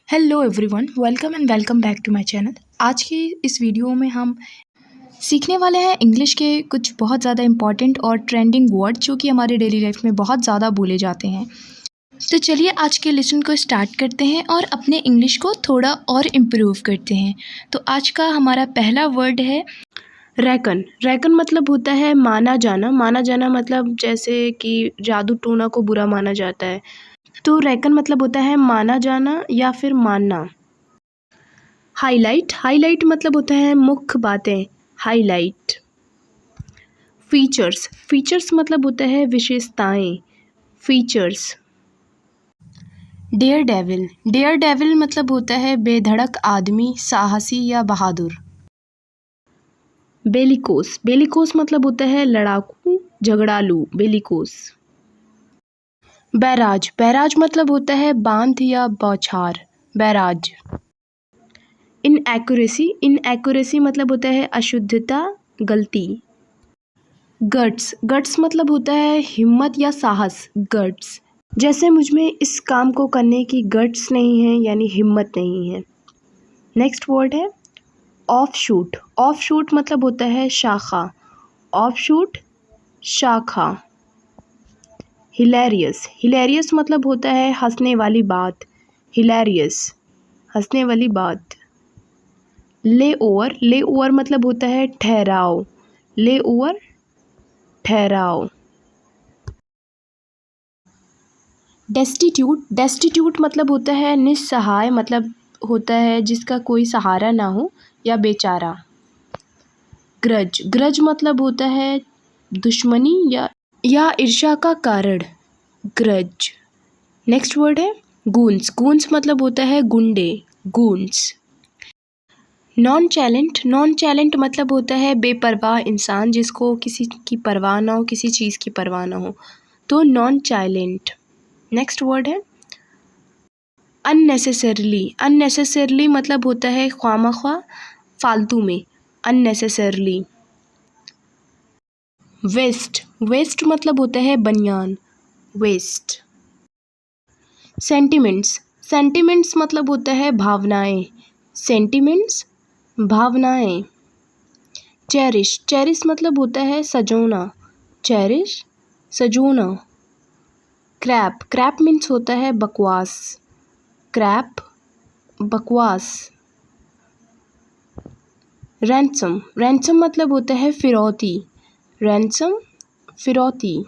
Hello everyone, welcome back to my channel. आज की इस वीडियो में हम सीखने वाले हैं इंग्लिश के कुछ बहुत ज़्यादा इम्पॉर्टेंट और ट्रेंडिंग वर्ड जो कि हमारे डेली लाइफ में बहुत ज़्यादा बोले जाते हैं। तो चलिए आज के लेसन को स्टार्ट करते हैं और अपने इंग्लिश को थोड़ा और इम्प्रूव करते हैं। तो आज का हमारा पहला वर्ड है रैकन। रैकन मतलब होता है माना जाना। माना जाना मतलब जैसे कि जादू टोना को बुरा माना जाता है, तो रैकन मतलब होता है माना जाना या फिर मानना। हाईलाइट। हाईलाइट मतलब होता है मुख्य बातें। हाईलाइट। फीचर्स। फीचर्स मतलब होता है विशेषताएं। Features. Dare devil. Dare devil मतलब होता है बेधड़क आदमी, साहसी या बहादुर। बेलिकोस। बेलिकोस मतलब होता है लड़ाकू, झगड़ालू। बेलिकोस। बैराज। बैराज मतलब होता है बांध या बौछार। बैराज। इनएक्यूरेसी। इनएक्यूरेसी मतलब होता है अशुद्धता, गलती। गट्स। गट्स मतलब होता है हिम्मत या साहस। गट्स। जैसे मुझ में इस काम को करने की गट्स नहीं है, यानी हिम्मत नहीं है। नेक्स्ट वर्ड है ऑफ शूट। ऑफ शूट मतलब होता है शाखा। ऑफ शूट, शाखा। हिलेरियस। हिलेरियस मतलब होता है हंसने वाली बात। हिलेरियस, हंसने वाली बात। ले ओवर। ले ओवर मतलब होता है ठहराव। ले ओवर, ठहराव। डेस्टिट्यूट। डेस्टिट्यूट मतलब होता है निस्सहाय, मतलब होता है जिसका कोई सहारा ना हो या बेचारा। ग्रज। ग्रज मतलब होता है दुश्मनी या ईर्ष्या का कारण। ग्रज। नेक्स्ट वर्ड है गूंस। गूंस मतलब होता है गुंडे। गूंस। नॉन चैलेंट। नॉन चैलेंट मतलब होता है बेपरवाह इंसान, जिसको किसी की परवाह ना हो, किसी चीज़ की परवाह ना हो, तो नॉन चैलेंट। नेक्स्ट वर्ड है अननेसेसरली। अननेसेसरली मतलब होता है ख्वामख्वा, फालतू में। अननेसेसरली। वेस्ट। वेस्ट मतलब होता है बनियान। वेस्ट। सेंटिमेंट्स। सेंटिमेंट्स मतलब होता है भावनाएं। सेंटिमेंट्स, भावनाएं। चेरिश। चेरिश मतलब होता है सजोना। चेरिश, सजोना। क्रैप। क्रैप मीन्स होता है बकवास। क्रैप, बकवास। रैंसम। रैंसम मतलब होता है फिरौती। रैंसम, फिरौती।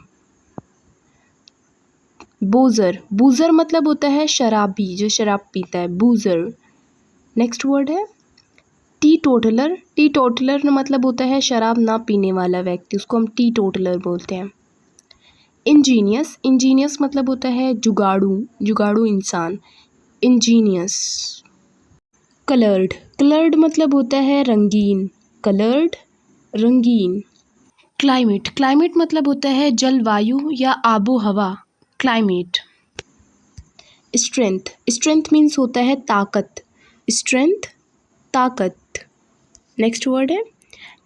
बूजर। बूजर मतलब होता है शराबी, जो शराब पीता है। बूजर। नेक्स्ट वर्ड है टी टोटलर। टी टोटलर मतलब होता है शराब ना पीने वाला व्यक्ति, उसको हम टी टोटलर बोलते हैं। इंजीनियस। इंजीनियस मतलब होता है जुगाड़ू, जुगाड़ू इंसान। इंजीनियस। कलर्ड। कलर्ड मतलब होता है रंगीन। कलर्ड, रंगीन। क्लाइमेट। क्लाइमेट मतलब होता है जलवायु या आबो हवा। क्लाइमेट। स्ट्रेंथ। स्ट्रेंथ मीन्स होता है ताकत। स्ट्रेंथ, ताकत। नेक्स्ट वर्ड है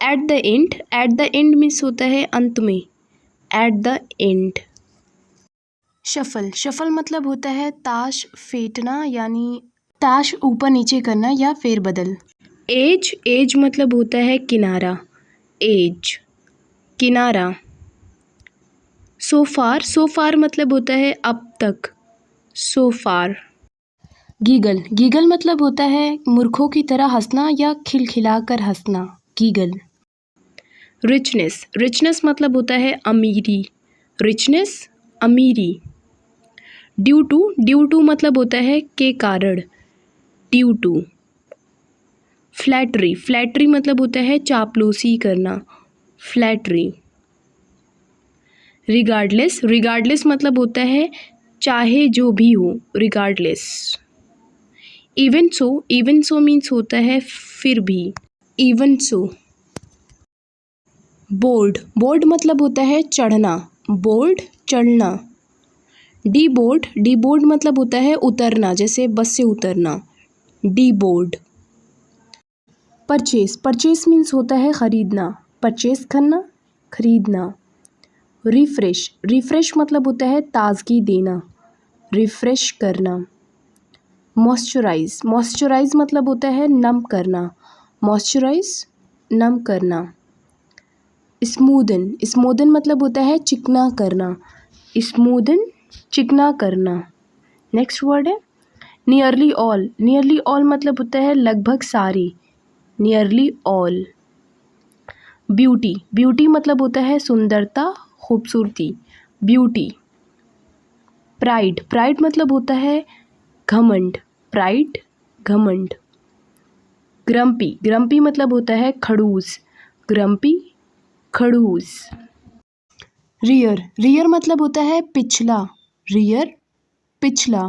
at the end. At the end means होता है अंत में। At the end. Shuffle. Shuffle मतलब होता है ताश फेंटना, यानी ताश ऊपर नीचे करना या फेरबदल। एज। एज मतलब होता है किनारा। एज, किनारा। सो फार। सो फार मतलब होता है अब तक। सो फार। गीगल। गीगल मतलब होता है मूर्खों की तरह हंसना या खिलखिलाकर हंसना। गीगल। रिचनेस। रिचनेस मतलब होता है अमीरी। रिचनेस, अमीरी। Due to. ड्यू टू मतलब होता है के कारण। Due to. फ्लैटरी। फ्लैटरी मतलब होता है चापलूसी करना। फ्लैटरी। रिगार्डलेस। रिगार्डलेस मतलब होता है चाहे जो भी हो। Regardless. Even so. Even so means होता है फिर भी। Even so. बोर्ड। बोर्ड मतलब होता है चढ़ना। बोर्ड, चढ़ना। D board. डी बोर्ड मतलब होता है उतरना, जैसे बस से उतरना। D board. Purchase. Purchase means होता है खरीदना। परचेस करना, खरीदना। रिफ्रेश। रिफ्रेश मतलब होता है ताजगी देना। रिफ्रेश करना। मॉइस्चराइज, मॉइस्चराइज मतलब होता है नम करना, मॉइस्चराइज नम करना। स्मूदन, स्मूदन मतलब होता है चिकना करना, स्मूदन चिकना करना। नेक्स्ट वर्ड है नियरली ऑल, नियरली ऑल मतलब होता है लगभग सारी, नियरली ऑल। ब्यूटी, ब्यूटी मतलब होता है सुंदरता, खूबसूरती, ब्यूटी। प्राइड, प्राइड मतलब होता है घमंड, प्राइड, घमंड। ग्रम्पी, ग्रम्पी मतलब होता है खड़ूस, ग्रम्पी, खड़ूस। रियर, रियर मतलब होता है पिछला, रियर, पिछला।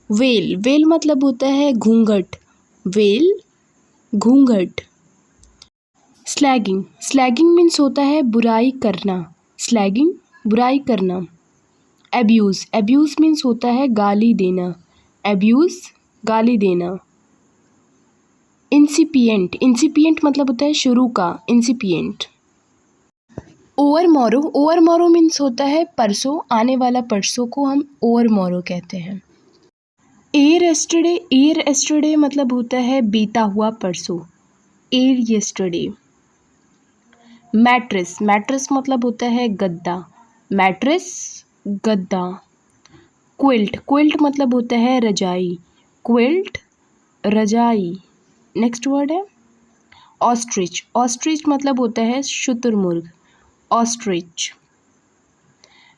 वेल, वेल मतलब होता है घूंघट, वेल, घूंघट। स्लैगिंग, स्लैगिंग मीन्स होता है बुराई करना, स्लैगिंग, बुराई करना। एब्यूज़, एब्यूज़ मीन्स होता है गाली देना, एब्यूज़, गाली देना। इंसिपिएंट, इंसिपिएंट मतलब होता है शुरू का, इंसिपिएंट। ओवर मोरो, ओवर मोरो मीन्स होता है परसों, आने वाला परसों को हम ओवर मोरो कहते हैं। एयर एस्टरडे, एयर एस्टरडे मतलब होता है बीता हुआ परसों, एयर येस्टरडे। मैट्रेस, मैट्रेस मतलब होता है गद्दा, मैट्रेस, गद्दा। क्विल्ट, क्विल्ट मतलब होता है रजाई, क्विल्ट, रजाई। नेक्स्ट वर्ड है ऑस्ट्रिच, ऑस्ट्रिच मतलब होता है शुतुरमुर्ग, ऑस्ट्रिच।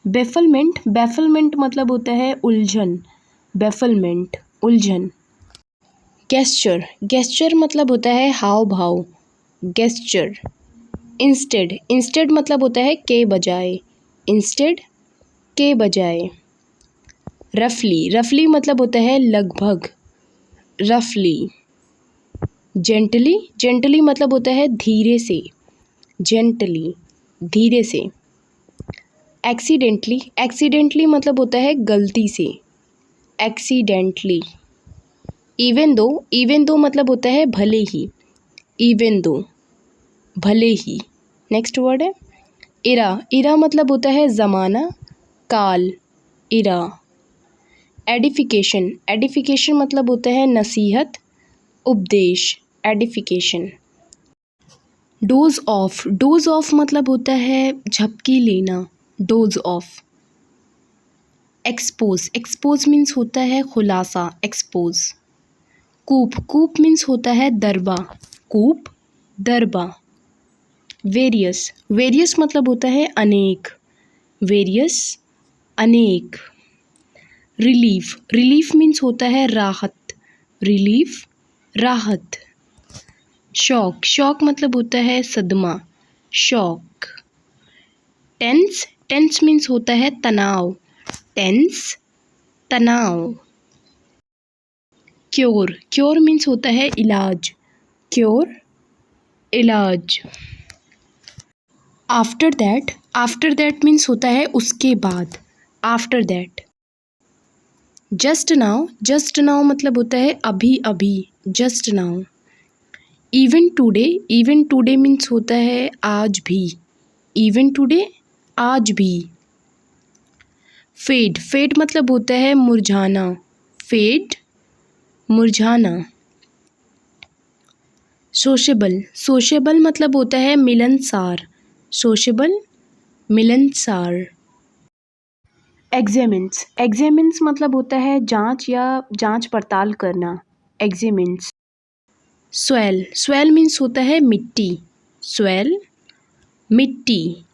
बेफलमेंट, बेफलमेंट मतलब होता है उलझन, बेफलमेंट, उलझन। गेस्चर, गेस्चर मतलब होता है हाव भाव, गेस्चर। इंस्टेड, इंस्टेड मतलब होता है के बजाय, इंस्टेड, के बजाय। रफली, रफली मतलब होता है लगभग, रफली। जेंटली, जेंटली मतलब होता है धीरे से, जेंटली, धीरे से। एक्सीडेंटली, एक्सीडेंटली मतलब होता है गलती से, accidentally. Even though, even though मतलब होता है भले ही, इवन दो, भले ही। नेक्स्ट वर्ड है इरा, इरा मतलब होता है ज़माना, काल, इरा। एडिफिकेशन, एडिफिकेशन मतलब होता है नसीहत, उपदेश, edification. Dose of, dose of मतलब होता है झपकी लेना, dose of. Expose, expose means होता है खुलासा, एक्सपोज। कूप, कूप मीन्स होता है दरबा, कूप, दरबा। वेरियस, वेरियस मतलब होता है अनेक, वेरियस, अनेक। रिलीफ, रिलीफ मीन्स होता है राहत, रिलीफ, राहत। शॉक, शॉक मतलब होता है सदमा, शॉक। टेंस, टेंस मीन्स होता है तनाव, टेंस, तनाव। क्योर, क्योर मीन्स होता है इलाज, क्योर, इलाज। After that, after that means होता है उसके बाद, after that. Just now, just now मतलब होता है अभी अभी, just now. Even today, even today means होता है आज भी, इवन टुडे, आज भी। फेड, फेड मतलब होता है मुरझाना, फेड, मुरझाना। सोशेबल, सोशेबल मतलब होता है मिलनसार, सोशेबल, मिलनसार। एग्जामिन्स, एग्जामिन्स मतलब होता है जांच या जांच पड़ताल करना, एग्जामिन्स। स्वेल, स्वेल मीन्स होता है मिट्टी, स्वेल, मिट्टी।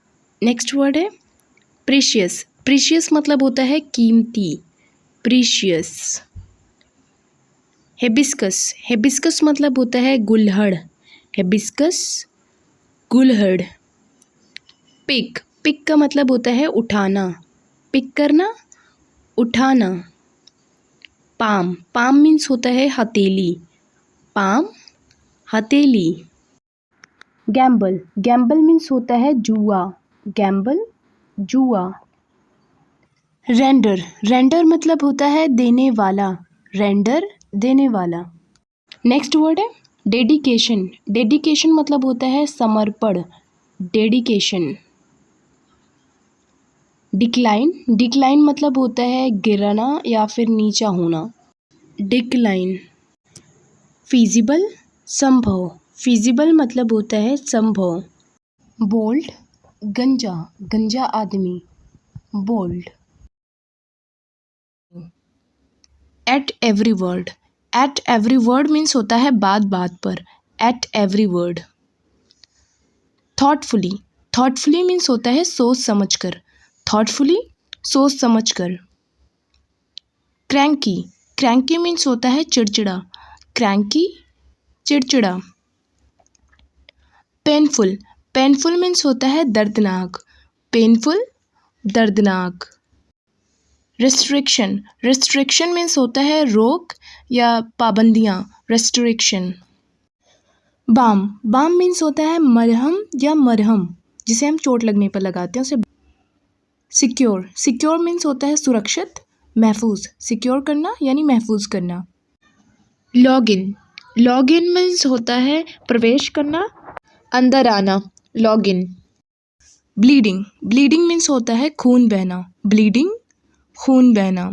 नेक्स्ट वर्ड है प्रीशियस, प्रीशियस मतलब होता है कीमती, प्रीशियस। हेबिस्कस, हेबिस्कस मतलब होता है गुलहड़, हेबिस्कस, गुलहड़। पिक, पिक का मतलब होता है उठाना, पिक करना, उठाना। पाम, पाम मीन्स होता है हथेली, पाम, हथेली। गैम्बल, गैम्बल मीन्स होता है जुआ, गैम्बल, जुआ। रेंडर, रेंडर मतलब होता है देने वाला, रेंडर, देने वाला। नेक्स्ट वर्ड है डेडिकेशन, डेडिकेशन मतलब होता है समर्पण, डेडिकेशन। डिक्लाइन, डिक्लाइन मतलब होता है गिरना या फिर नीचा होना, डिक्लाइन। फिजिबल, संभव। फिजिबल मतलब होता है संभव। बोल्ड, गंजा, गंजा आदमी, bold. At every word, at every word means होता है बात बात पर, at every word. Thoughtfully, thoughtfully means होता है सोच समझ कर, थॉटफुली सोच समझ कर। क्रैंकी, क्रैंकी मीन्स होता है चिड़चिड़ा, क्रैंकी चिड़चिड़ा। पेनफुल, पेनफुल मीन्स होता है दर्दनाक, पेनफुल दर्दनाक। रिस्ट्रिक्शन, रिस्ट्रिक्शन मीन्स होता है रोक या पाबंदियाँ, रिस्ट्रिक्शन। बाम, बाम मीन्स होता है मरहम या मरहम, जिसे हम चोट लगने पर लगाते हैं उसे। सिक्योर, सिक्योर मीन्स होता है सुरक्षित, महफूज, सिक्योर करना यानी महफूज करना। लॉगिन, लॉगिन मीन्स होता है प्रवेश करना, अंदर आना, लॉगिन। ब्लीडिंग, ब्लीडिंग मीन्स होता है खून बहना, ब्लीडिंग खून बहना।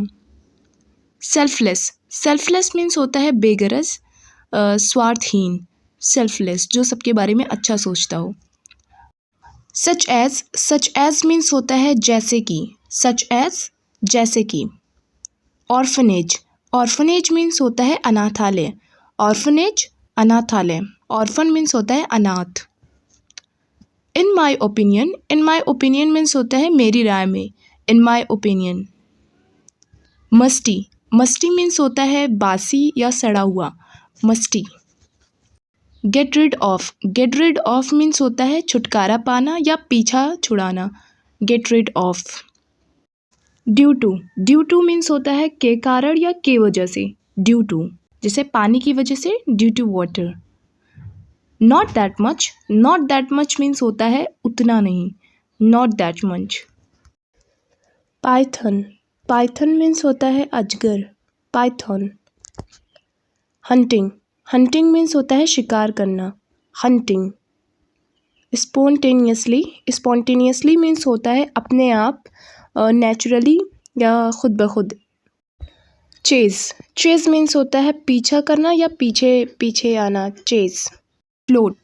सेल्फलेस, सेल्फलेस मीन्स होता है बेगरज, स्वार्थहीन, सेल्फलेस जो सबके बारे में अच्छा सोचता हो। सच एज मीन्स होता है जैसे कि, सच एज जैसे कि। ऑर्फनेज, ऑर्फनेज मीन्स होता है अनाथालय, ऑर्फनेज अनाथालय, ऑर्फन मीन्स होता है अनाथ। In my opinion, in my opinion means होता है मेरी राय में, in my opinion. Musty, musty means होता है बासी या सड़ा हुआ, musty. Get rid of, get rid of means होता है छुटकारा पाना या पीछा छुड़ाना, get rid of. Due to, due to means होता है के कारण या के वजह से, ड्यू टू, जैसे पानी की वजह से, due to water. Not that much, not that much means होता है उतना नहीं, not that much. Python, python means होता है अजगर, पाइथन। हंटिंग, हंटिंग मीन्स होता है शिकार करना, हंटिंग। स्पॉन्टेनियसली, स्पॉन्टेनियसली मीन्स होता है अपने आप, नेचुरली या खुद ब खुद। चेज, चेज मीन्स होता है पीछा करना या पीछे पीछे आना, चेज। फ्लोट,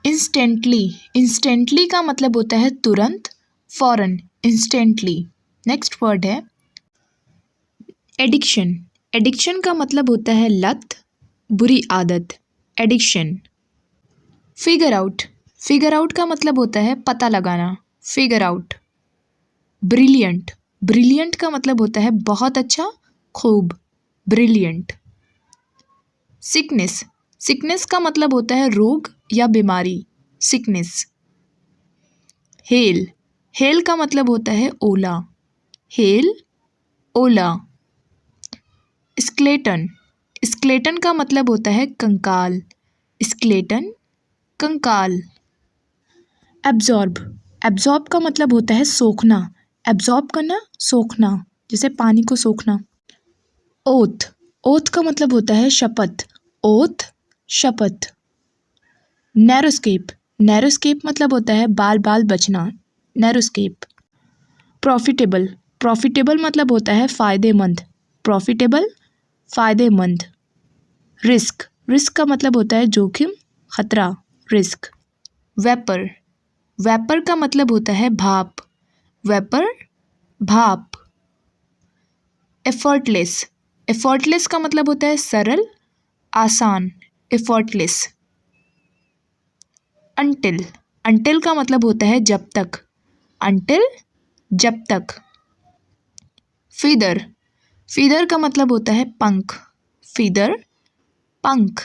इंस्टेंटली, इंस्टेंटली का मतलब होता है तुरंत, फौरन, इंस्टेंटली। नेक्स्ट वर्ड है एडिक्शन, एडिक्शन का मतलब होता है लत, बुरी आदत, addiction. Figure out, figure out का मतलब होता है पता लगाना, फिगर आउट। ब्रिलियंट, ब्रिलियंट का मतलब होता है बहुत अच्छा, खूब, ब्रिलियंट। सिकनेस, सिकनेस का मतलब होता है रोग या बीमारी, सिकनेस। हेल, हेल का मतलब होता है ओला, हेल, ओला। स्केलेटन, स्केलेटन का मतलब होता है कंकाल, स्केलेटन, कंकाल। एब्जॉर्ब, एब्जॉर्ब का मतलब होता है सोखना, एब्जॉर्ब करना, सोखना, जैसे पानी को सोखना। ओथ, ओथ का मतलब होता है शपथ, ओथ, शपथ। नैरोस्केप, नैरोस्केप मतलब होता है बाल बाल बचना, नैरोस्केप। प्रॉफिटेबल, प्रॉफिटेबल मतलब होता है फ़ायदेमंद, प्रॉफिटेबल, फ़ायदेमंद। रिस्क, रिस्क का मतलब होता है जोखिम, खतरा, रिस्क। वेपर, वेपर का मतलब होता है भाप, वेपर, भाप। एफर्टलेस, एफर्टलेस का मतलब होता है सरल, आसान, एफर्टलेस। अनटिल, अनटिल का मतलब होता है जब तक, अनटिल, जब तक। फीदर, फीदर का मतलब होता है पंख, फीदर, पंख।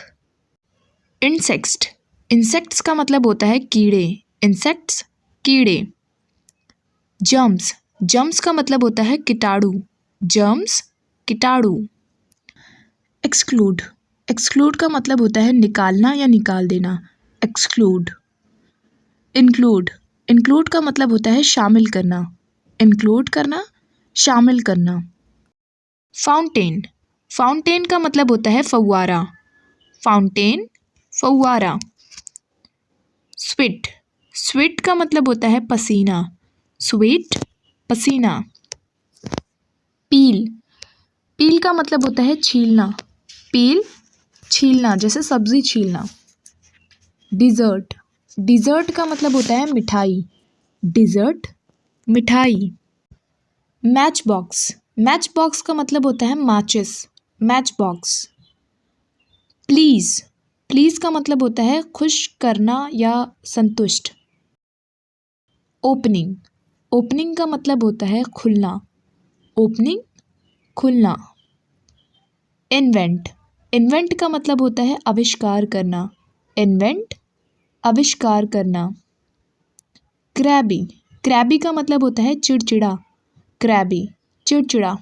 इंसेक्ट्स, इंसेक्ट्स का मतलब होता है कीड़े, इंसेक्ट्स, कीड़े। जर्म्स, जर्म्स का मतलब होता है कीटाणु, जर्म्स, कीटाणु। एक्सक्लूड, एक्सक्लूड का मतलब होता है निकालना या निकाल देना, एक्सक्लूड। इंक्लूड, इंक्लूड का मतलब होता है शामिल करना, इंक्लूड करना, शामिल करना। फाउंटेन, फाउंटेन का मतलब होता है फव्वारा, फाउंटेन, फव्वारा। स्वेट, स्वेट का मतलब होता है पसीना, स्वेट, पसीना। पील, पील का मतलब होता है छीलना, पील, छीलना, जैसे सब्जी छीलना। डिज़र्ट, डिज़र्ट का मतलब होता है मिठाई। डिज़र्ट, मिठाई। मैच बॉक्स, मैच बॉक्स का मतलब होता है माचिस। Match box. प्लीज़, प्लीज़ का मतलब होता है खुश करना या संतुष्ट। ओपनिंग, ओपनिंग का मतलब होता है खुलना। ओपनिंग, खुलना। इन्वेंट, इन्वेंट का मतलब होता है आविष्कार करना। इन्वेंट, आविष्कार करना। क्रैबी, क्रैबी का मतलब होता है चिड़चिड़ा। क्रैबी, चिड़चिड़ा।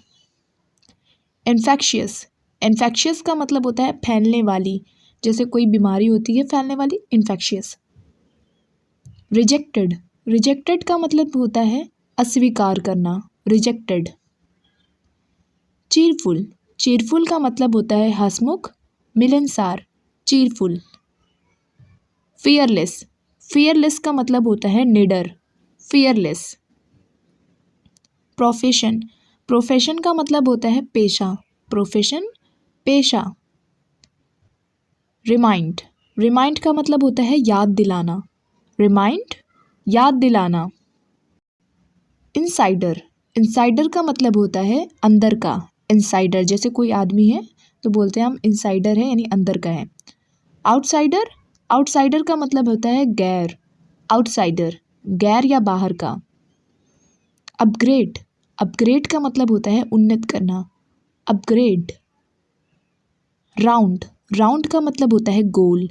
इन्फेक्शियस, इन्फेक्शियस का मतलब होता है फैलने वाली, जैसे कोई बीमारी होती है फैलने वाली, इन्फेक्शियस। रिजेक्टेड, रिजेक्टेड का मतलब होता है अस्वीकार करना। रिजेक्टेड। चीरफुल, चीरफुल का मतलब होता है हंसमुख, मिलनसार। चीरफुल। फियरलेस, फियरलेस का मतलब होता है निडर। फियरलेस। प्रोफेशन, प्रोफेशन का मतलब होता है पेशा। प्रोफेशन, पेशा। रिमाइंड, रिमाइंड का मतलब होता है याद दिलाना। रिमाइंड, याद दिलाना। इनसाइडर, इनसाइडर का मतलब होता है अंदर का। इनसाइडर, जैसे कोई आदमी है तो बोलते हैं हम इनसाइडर है, यानी अंदर का है। आउटसाइडर, आउटसाइडर का मतलब होता है गैर। आउटसाइडर, गैर या बाहर का। अपग्रेड, अपग्रेड का मतलब होता है उन्नत करना। अपग्रेड। राउंड, राउंड का मतलब होता है गोल।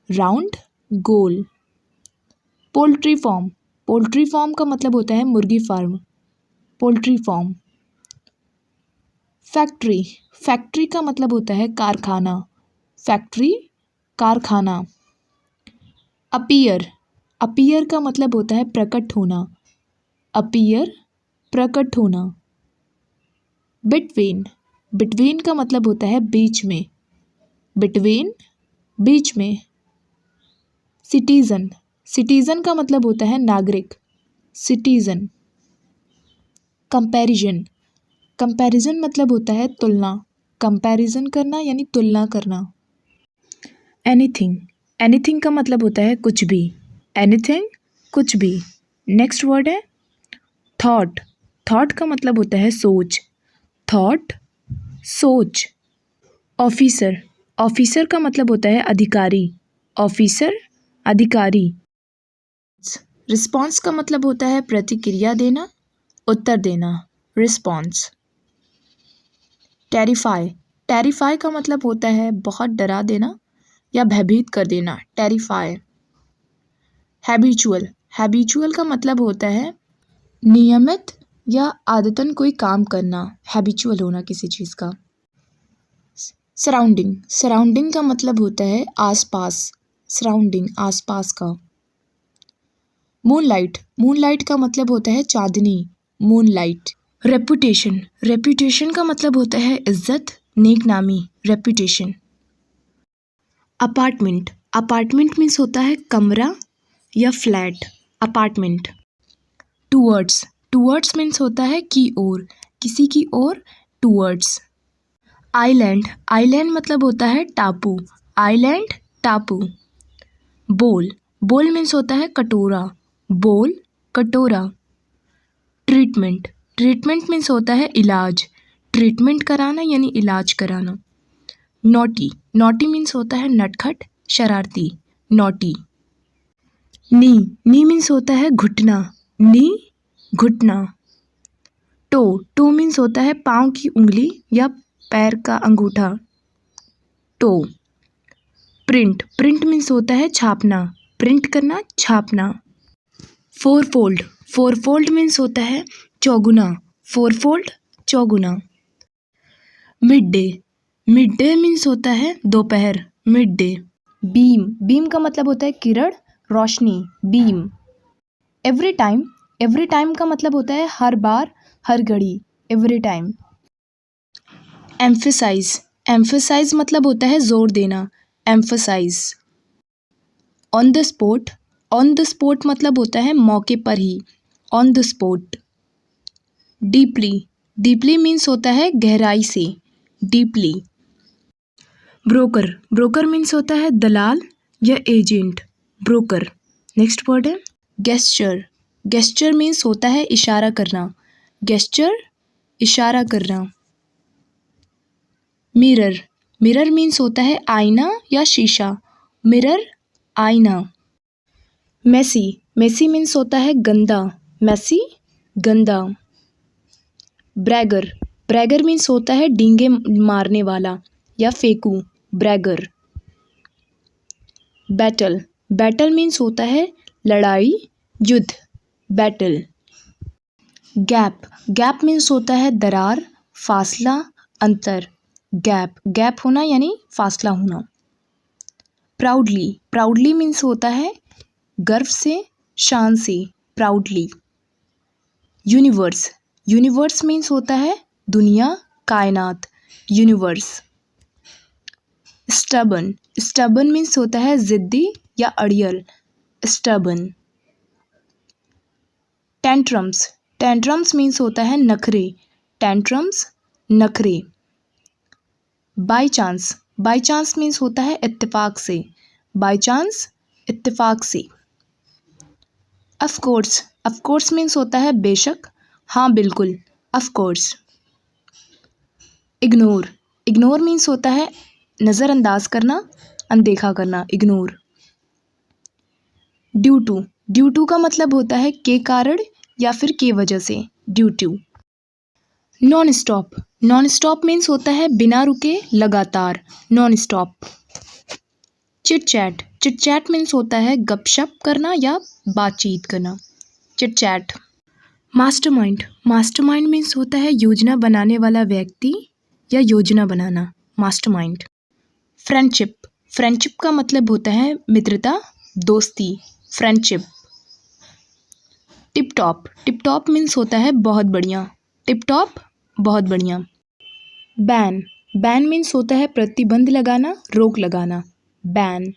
राउंड, गोल। पोल्ट्री फार्म, पोल्ट्री फार्म का मतलब होता है मुर्गी farm. Poultry farm. Factory, factory का मतलब होता है कारखाना। फैक्ट्री, कारखाना। अपीयर, अपीयर का मतलब होता है प्रकट होना। अपीयर, प्रकट होना। बिटवीन, बिटवीन का मतलब होता है बीच में। बिटवीन, बीच में। सिटीजन, सिटीजन का मतलब होता है नागरिक। सिटीजन। कंपैरिजन, कंपैरिजन मतलब होता है तुलना। कंपैरिजन करना यानी तुलना करना। एनीथिंग, एनीथिंग का मतलब होता है कुछ भी। एनीथिंग, कुछ भी। नेक्स्ट वर्ड है थॉट, थॉट का मतलब होता है सोच। थॉट, सोच। ऑफिसर, ऑफिसर का मतलब होता है अधिकारी। ऑफिसर, अधिकारी। रिस्पॉन्स का मतलब होता है प्रतिक्रिया देना, उत्तर देना। रिस्पॉन्स। टेरिफाई, टेरिफाई का मतलब होता है बहुत डरा देना या भयभीत कर देना। टेरिफाई। हैबिचुअल, हैबिचुअल का मतलब होता है नियमित या आदतन कोई काम करना। हैबिचुअल होना किसी चीज़ का। सराउंडिंग, सराउंडिंग का मतलब होता है आसपास। सराउंडिंग, आसपास का। मूनलाइट, मूनलाइट का मतलब होता है चांदनी। मूनलाइट। रेपुटेशन, रेपुटेशन का मतलब होता है इज्जत, नेकनामी। रेपुटेशन। अपार्टमेंट, अपार्टमेंट मीन्स होता है कमरा या flat. Apartment. Towards, towards means होता है की ओर, किसी की ओर। टूवर्ड्स। आइलैंड, आइलैंड मतलब होता है टापू। आइलैंड, टापू। बोल, बोल मीन्स होता है कटोरा। बोल, कटोरा। ट्रीटमेंट, ट्रीटमेंट मीन्स होता है इलाज। ट्रीटमेंट कराना यानी इलाज कराना। नॉटी, नॉटी मीन्स होता है नटखट, शरारती। नॉटी। नी, नी मीन्स होता है घुटना। नी, घुटना। टो, टो मीन्स होता है पाँव की उंगली या पैर का अंगूठा। टो। प्रिंट, प्रिंट मीन्स होता है छापना। प्रिंट करना, छापना। Fourfold, fourfold means होता है चौगुना। फोर फोल्ड, चौगुना। Midday, midday means होता है दोपहर। Mid day. बीम, बीम का मतलब होता है किरण, रोशनी। Beam. Every time, every time का मतलब होता है हर बार, हर घड़ी। Every time. एम्फेसाइज, एम्फेसाइज मतलब होता है जोर देना। Emphasise. On the spot, on the spot मतलब होता है मौके पर ही। On the spot. Deeply, deeply means होता है गहराई से। डीपली। ब्रोकर, ब्रोकर मीन्स होता है दलाल या एजेंट, ब्रोकर। नेक्स्ट वर्ड है गेस्चर, गेस्चर मीन्स होता है इशारा करना, गेस्चर इशारा करना। मिरर, मिरर मीन्स होता है आईना या शीशा, मिरर आईना। मेसी, मेसी मीन्स होता है गंदा, मेसी गंदा। ब्रैगर, ब्रैगर मीन्स होता है डींगे मारने वाला या फेंकू, ब्रैगर। बैटल, बैटल मीन्स होता है लड़ाई युद्ध, बैटल। गैप, गैप मीन्स होता है दरार फासला अंतर, गैप, गैप होना यानी फासला होना। प्राउडली, प्राउडली मीन्स होता है गर्व से शान से, प्राउडली। यूनिवर्स, यूनिवर्स मीन्स होता है दुनिया कायनात, यूनिवर्स। स्टबन, स्टबन मीन्स होता है जिद्दी या अड़ियल, स्टबन। टेंट्रम्स, टेंट्रम्स मीन्स होता है नखरे, टेंट्रम्स नखरे। By chance, by chance means होता है इत्तेफाक से, बाय चांस इत्तेफाक से। Of course, of course means होता है बेशक हाँ बिल्कुल, of course. Ignore, ignore means होता है नज़रअंदाज करना अनदेखा करना, ignore. Due to, due to का मतलब होता है के कारण या फिर के वजह से, due to. Non stop, non stop means होता है बिना रुके लगातार, non stop. Chit chat, chit chat means होता है गपशप करना या बातचीत करना, chit chat. Mastermind, mastermind means होता है योजना बनाने वाला व्यक्ति या योजना बनाना, मास्टरमाइंड। फ्रेंडशिप, फ्रेंडशिप का मतलब होता है मित्रता दोस्ती, friendship. Tip top, tip top means होता है बहुत बढ़िया, टिप टॉप बहुत बढ़िया। बैन, बैन मीन्स होता है प्रतिबंध लगाना रोक लगाना, बैन।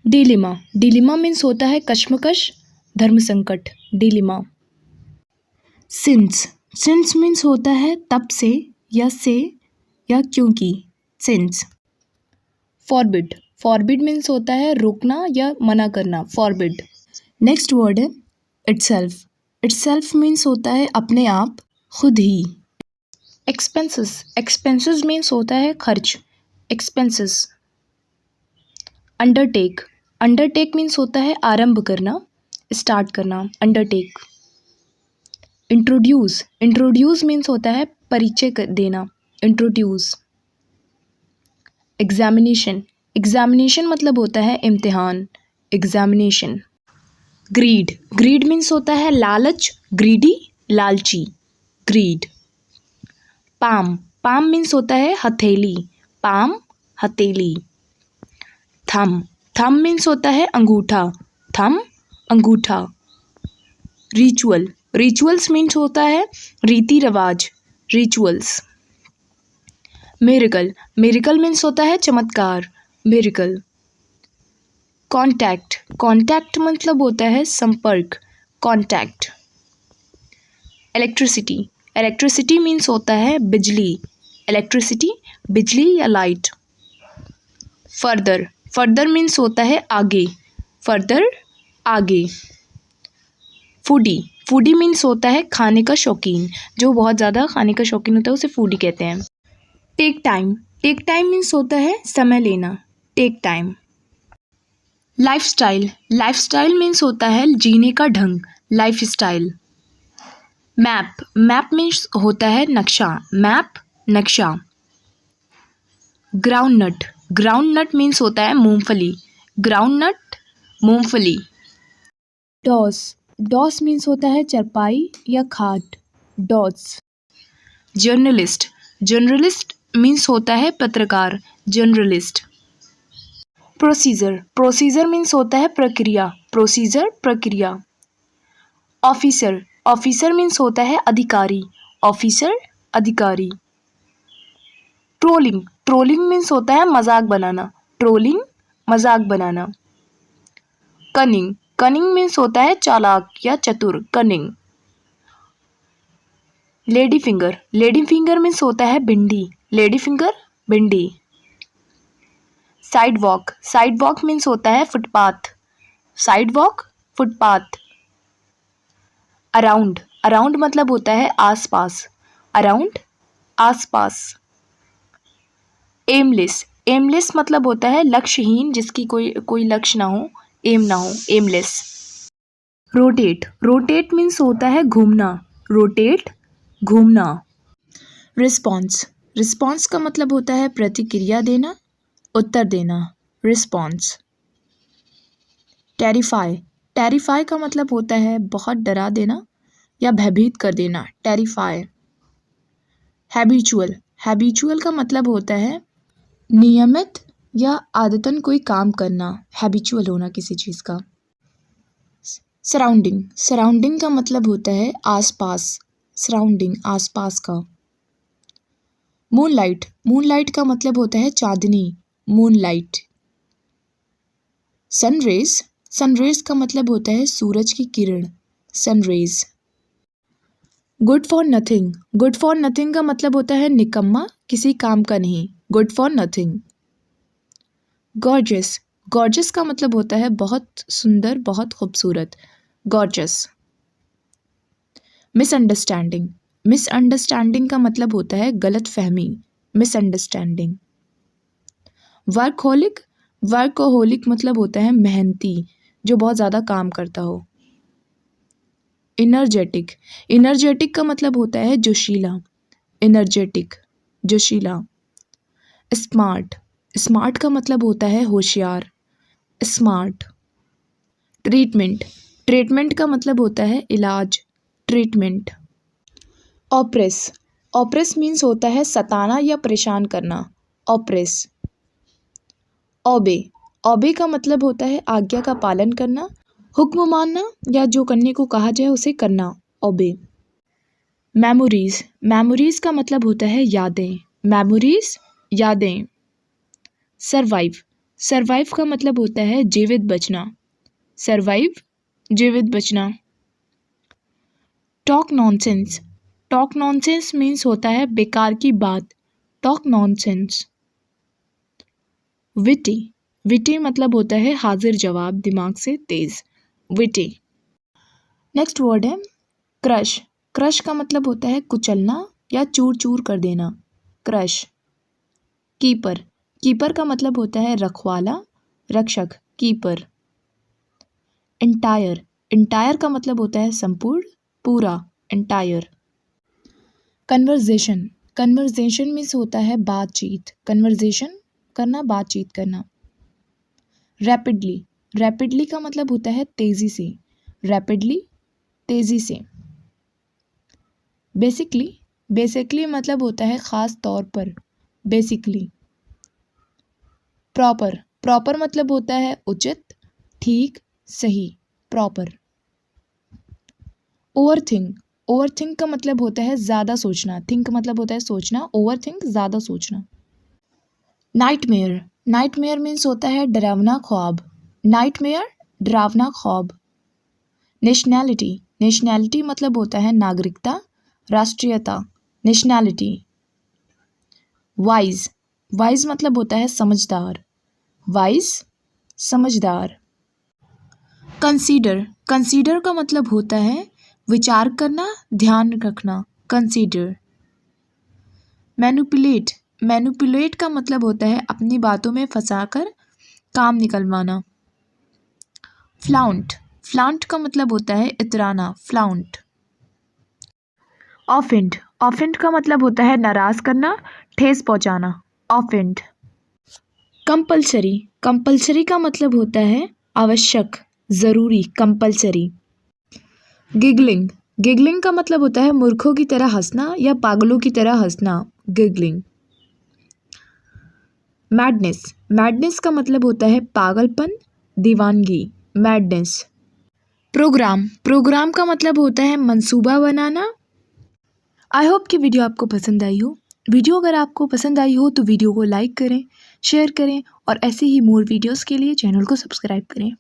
डिलेमा, डिलेमा मीन्स होता है कश्मकश धर्म संकट, डिलेमा। सिंस, सिंस मीन्स होता है तब से या क्योंकि, सिंस। फॉरबिड, फॉरबिड मीन्स होता है रोकना या मना करना, फॉरबिड। नेक्स्ट वर्ड है इटसेल्फ, इटसेल्फ मीन्स होता है अपने आप खुद ही। एक्सपेंसेस, एक्सपेंसेस मीन्स होता है खर्च, एक्सपेंसेस। अंडरटेक, अंडरटेक मीन्स होता है आरंभ करना स्टार्ट करना, अंडरटेक। इंट्रोड्यूस, इंट्रोड्यूस मीन्स होता है परिचय देना, इंट्रोड्यूस। एग्जामिनेशन, एग्जामिनेशन मतलब होता है इम्तिहान, एग्जामिनेशन। ग्रीड, ग्रीड मीन्स होता है लालच ग्रीडी लालची, ग्रीड। पाम, पाम मीन्स होता है हथेली, पाम हथेली। थम, थम मीन्स होता है अंगूठा, थम अंगूठा। रिचुअल, रिचुअल्स मीन्स होता है रीति रिवाज, रिचुअल्स। मिरेकल, मिरेकल मीन्स होता है चमत्कार, मिरेकल। कॉन्टैक्ट, कॉन्टैक्ट मतलब होता है संपर्क, कॉन्टैक्ट। इलेक्ट्रिसिटी, इलेक्ट्रिसिटी मीन्स होता है बिजली, इलेक्ट्रिसिटी बिजली या लाइट। फर्दर, फर्दर मीन्स होता है आगे, फर्दर आगे। फूडी, फूडी मीन्स होता है खाने का शौकीन, जो बहुत ज़्यादा खाने का शौकीन होता है उसे फूडी कहते हैं। Take time, take time means होता है समय लेना, take time. Lifestyle, lifestyle means होता है जीने का ढंग, life style. Map, map means होता है नक्शा, मैप नक्शा। Ground nut, ground nut means होता है मूंगफली, ग्राउंड नट मूंगफली। डॉस, डॉस मीन्स होता है चरपाई या खाट, डॉस। जर्नलिस्ट, जर्नलिस्ट मीन्स होता है पत्रकार, जर्नलिस्ट। प्रोसीजर, प्रोसीजर मीन्स होता है प्रक्रिया, प्रोसीजर प्रक्रिया। ऑफिसर, ऑफिसर मीन्स होता है अधिकारी, ऑफिसर अधिकारी। ट्रोलिंग, ट्रोलिंग मीन्स होता है मजाक बनाना, ट्रोलिंग मजाक बनाना। कनिंग, कनिंग मीन्स होता है चालाक या चतुर, cunning. Lady finger, lady finger means होता है भिंडी, लेडी फिंगर भिंडी। Side walk, side walk means होता है footpath, side walk footpath. Around, around मतलब होता है आसपास, अराउंड आसपास। एमलेस, एमलेस मतलब होता है लक्ष्यहीन, जिसकी कोई लक्ष्य ना हो, एम ना हो, एमलेस। रोटेट, रोटेट मीन्स होता है घूमना, रोटेट घूमना। रिस्पॉन्स, रिस्पॉन्स का मतलब होता है प्रतिक्रिया देना, उत्तर देना, रिस्पॉन्स। टेरिफाई, टेरिफाई का मतलब होता है बहुत डरा देना या भयभीत कर देना, टेरिफाई। हैबिचुअल, हैबिचुअल का मतलब होता है नियमित या आदतन कोई काम करना, हैबिचुअल होना किसी चीज़ का। सराउंडिंग, सराउंडिंग का मतलब होता है आसपास, सराउंडिंग आसपास का। मूनलाइट, मूनलाइट का मतलब होता है चांदनी, मूनलाइट। सनरेज, सनरेज का मतलब होता है सूरज की किरण, sunrays. Good for nothing, good for nothing का मतलब होता है निकम्मा, किसी काम का नहीं, good for nothing. Gorgeous, gorgeous का मतलब होता है बहुत सुंदर, बहुत खूबसूरत, गॉर्जियस। मिसअंडरस्टैंडिंग, मिसअंडरस्टैंडिंग का मतलब होता है गलत फहमी, मिसअंडरस्टैंडिंग। वर्कहोलिक, वर्कहोलिक मतलब होता है मेहनती, जो बहुत ज़्यादा काम करता हो। इनर्जेटिक, इनर्जेटिक का मतलब होता है जोशीला, एनर्जेटिक, जोशीला। स्मार्ट, स्मार्ट का मतलब होता है होशियार, स्मार्ट। ट्रीटमेंट, ट्रीटमेंट का मतलब होता है इलाज, ट्रीटमेंट। ऑप्रेस, ऑप्रेस मीन्स होता है सताना या परेशान करना, ऑप्रेस। ओबे, ओबे का मतलब होता है आज्ञा का पालन करना, हुक्म मानना या जो करने को कहा जाए उसे करना, ओबे। मेमोरीज, मेमोरीज का मतलब होता है यादें, मेमोरीज यादें। सरवाइव, सरवाइव का मतलब होता है जीवित बचना, सरवाइव जीवित बचना। Talk nonsense, talk nonsense means होता है बेकार की बात, टॉक नॉनसेंस। विटी, विटी मतलब होता है हाजिर जवाब, दिमाग से तेज, विटी। नेक्स्ट वर्ड है क्रश, क्रश का मतलब होता है कुचलना या चूर चूर कर देना, क्रश। कीपर, कीपर का मतलब होता है रखवाला, रक्षक, कीपर। एंटायर, एंटायर का मतलब होता है संपूर्ण, पूरा, एंटायर। कन्वर्जेशन, कन्वर्जेशन मीन्स होता है बातचीत, कन्वर्जेशन करना, बातचीत करना। रैपिडली, रैपिडली का मतलब होता है तेजी से, रैपिडली तेजी से। बेसिकली, बेसिकली मतलब होता है खास तौर पर, बेसिकली। प्रॉपर, प्रॉपर मतलब होता है उचित, ठीक, सही, प्रॉपर। ओवरथिंक, ओवरथिंक का मतलब होता है ज़्यादा सोचना, थिंक मतलब होता है सोचना, ओवरथिंक ज़्यादा सोचना। नाइटमेयर, नाइटमेयर मीन्स होता है डरावना ख्वाब, नाइटमेयर डरावना ख्वाब। नेशनैलिटी, नेशनैलिटी मतलब होता है नागरिकता, राष्ट्रीयता, नेशनैलिटी। वाइज, वाइज मतलब होता है समझदार, वाइज समझदार। कंसीडर, कंसीडर का मतलब होता है विचार करना, ध्यान रखना, कंसीडर। मैनिपुलेट, मैनिपुलेट का मतलब होता है अपनी बातों में फंसाकर काम निकलवाना। फ्लाउंट, फ्लाउंट का मतलब होता है इतराना, फ्लाउंट। ऑफेंड, ऑफेंड का मतलब होता है नाराज करना, ठेस पहुंचाना, ऑफेंड। कंपल्सरी, कंपल्सरी का मतलब होता है आवश्यक, ज़रूरी, कंपल्सरी। गिगलिंग, गिगलिंग का मतलब होता है मूर्खों की तरह हंसना या पागलों की तरह हंसना, गिगलिंग। मैडनेस, मैडनेस का मतलब होता है पागलपन, दीवानगी, मैडनेस। प्रोग्राम, प्रोग्राम का मतलब होता है मंसूबा बनाना। आई होप कि वीडियो आपको पसंद आई हो। वीडियो अगर आपको पसंद आई हो तो वीडियो को लाइक करें, शेयर करें और ऐसे ही मोर वीडियोस के लिए चैनल को सब्सक्राइब करें।